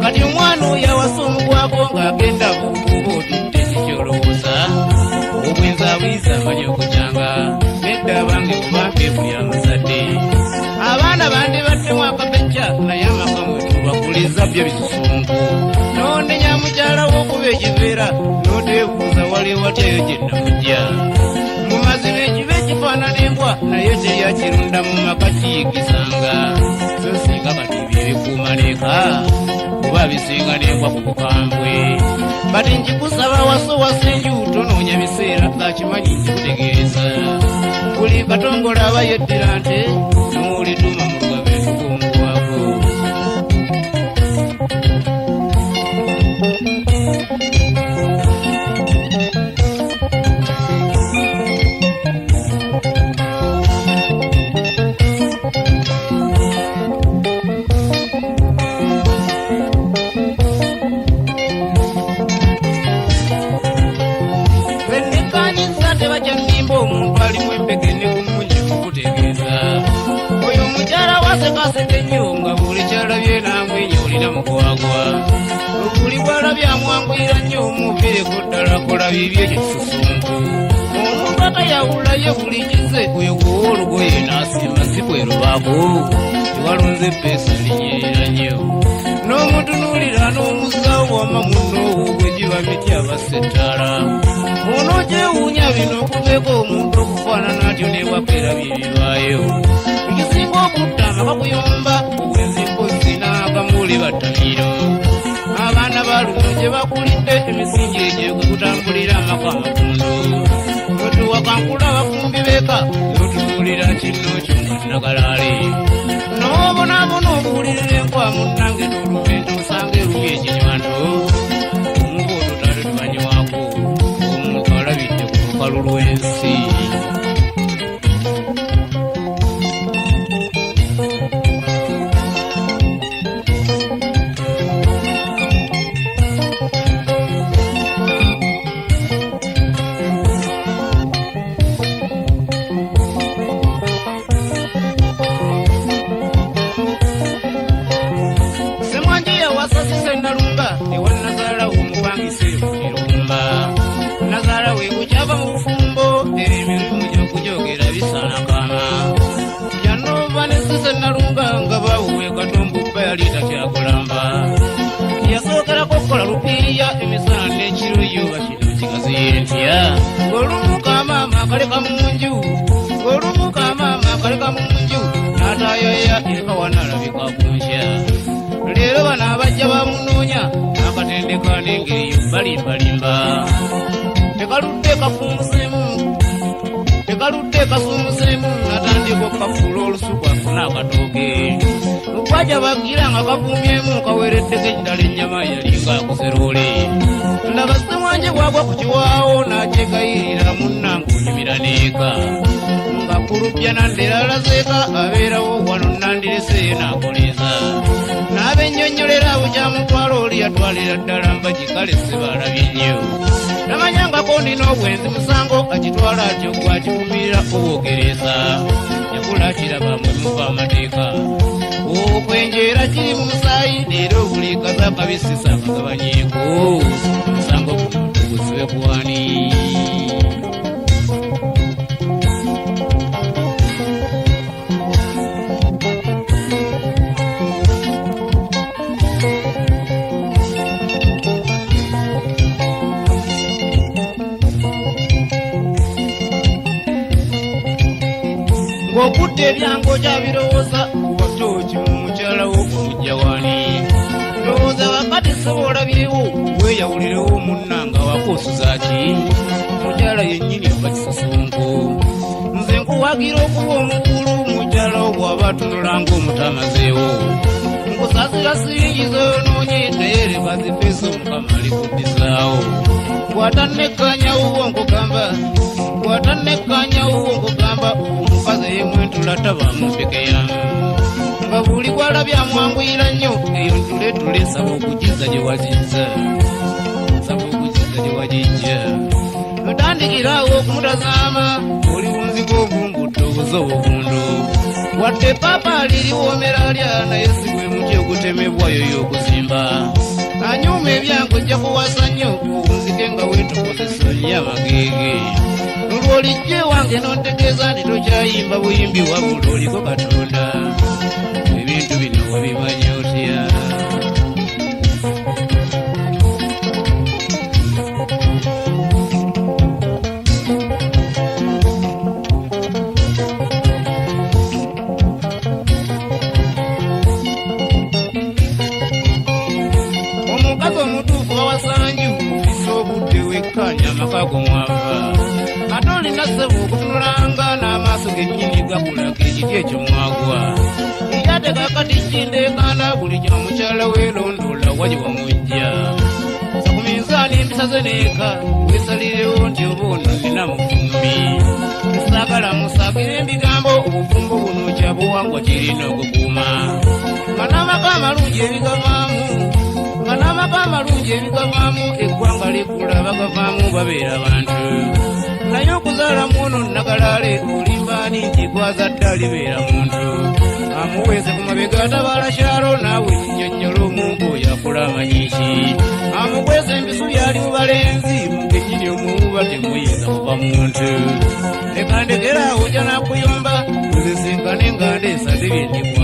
Kati omwana oyo awasa omugwa wako ng'agenda bukuba otudde kikyolowooza obwenzabwiza manyi okukyanga nedda abange kubampe buli amazadde abaana bandi baddemu akapejja naye amaka mwetu bakuliza byo bisusunku nonenya mukyala w'okuba ekibeera n'oteebuuza wali watyayo gye nnamujja mu mazima ekiba ekifaanana embwa naye teryakirunda mu maka kiyigisanga so singa kati bye bikuuma leeka kuba bisinga n'embwa ku bukambwe bati nkikusaba wasowasa enju tonoonya biseera gakimanyi nkikutegeeza buli katongola aba yeddira nte n'olituma mu lugabe tukunguwako omuntu alimu empeke ne kumunye kukutegeeza oyo mukyala wasekaseke nnyo nga buli kyalabye n'amwenya olina mukwagwa buli bwalabye amwanguyira nnyo omuviireko ddala kola bibye kisusunku omuntu atayawulayo buli kize oyo kuwa olugoye n'asimba si kwerubaako tewalunze ppeesa linyerera nnyo n'omutunuulira n'omuzaawo wama munnoowo gwe giba mitya basettaala ono gyewuunya bino okubeeko omuntu okufaanana atyo n'ebwakeera bye bibaayo ekisinga okutta amaka kuyomba obwenzipozi n'akamuli battamiro abaana baluno gye bakulidde emisingi egyo gwe kutambulira amaka amakunzo otuwakankula abafumbi beeka otubuulira kinno kyo nga nnagalaale n'obonaabona obuwulirira enkwa munnange n'olubento osanga erumya ekinywano omuba ototale tubanyiwaako omuntu alabidde ku lukalu lw'ensi yasookera kola lupiiya emisana n'ekiro yuba kino kigaziyentya olumuka maama akaleka munju olumuka maama akaleka munju n'atayaya eka wanalabika kunkya leero bano abajja bamunoonya n'akatendeka n'engeri yo balimbalimba tekaludde kafumusemu tekaludde kasumuseemu natandika okukafuula olusuku afuna akatooke mukwaja bagira nga kavuumyemu kaweereddeko eddala ennyama yalinga akuseroole ndaba ssemwanje bwagwa ku kiwaawo n'akyegayirira munnange onyumira n'eka nga kulupya nandera alazeeka abeerawo wano nandireseeyo n'akoleeza n'abennyonnyolera abo kyamutwala oli yatwalira ddala mbagikale sebalabye nnyo namanyangako nina obwenzi musango akitwala atyo gwakivumirira obwogereza yakula kiraba mwemuva amateeka okwenjeera kiri mu musaayi leero buli kaza kabisisa akagabanyeeko musango guno tugusibe kuwani ng'okutta ebyango kyabirowooza watooki mu mukyala wo omujja wani ndowooza wakati sobola byewo weeyawulirewo munnanga wakuusuza ki mukyala yennyini oba kisusunku nze nkuwagira okuba omukulu mukyala wo bw'aba atunulanga omutamazeewo nkusasira siringi zoonoonye naye lebazifeesa omukama alikuddizaawo bw'atannekkanya wuwo nkugamba omukazi ey'emwentula tabaamu mpekeyamu nga buli gwalabye amwanguyira nnyo eyo ntule saba okugiza gye wagijja mutandikiraawo okumutazaama oli bunziga obumbudde obuze obuvundo wadde paapa aliriwoomera lya naye si gwe muti ogutemebwayo y'okuzimba anyuma ebyange ojja kuwasa nnyo nzike nga weetokozesa nnyo amagege olwolijje wange nontegeeza nti tokyayimba buyimbi wabula oliko Katonda ebintu bino wabimanya otya omukazi omutuufu wawasanju ofisa obudde wekkanya amakago mwava ate olina ssebo okutunulanga n'amaaso gennyini gakulaga ekiti ekyo mwagwa ate kakati kindeekana buli kyamukyala weerondoola wali wamujja sa ku minzaani mbisaze neeka weesalirewo nti oba ono nina mufumbi saagala musaagire ebigambo obufumbo buno kyabuwangwa kirina okukuuma nga n'amaka amalungi ebigavaamu eggwanga likula bagavaamu babeera bantu naye okuzaala muono nagalaale olimbaani nti gwazadde alibeera muntu amuweese ku mabega atabaala kyalo naawe nnyonnyola omuntu oyo akula amanyiiki amuweese empisu byali mu balenzi mugennyini omuwuba temuyinza kuba muntu leka ndekeraawo ojja nakuyomba tuzisinkane nga ndeesade byendimu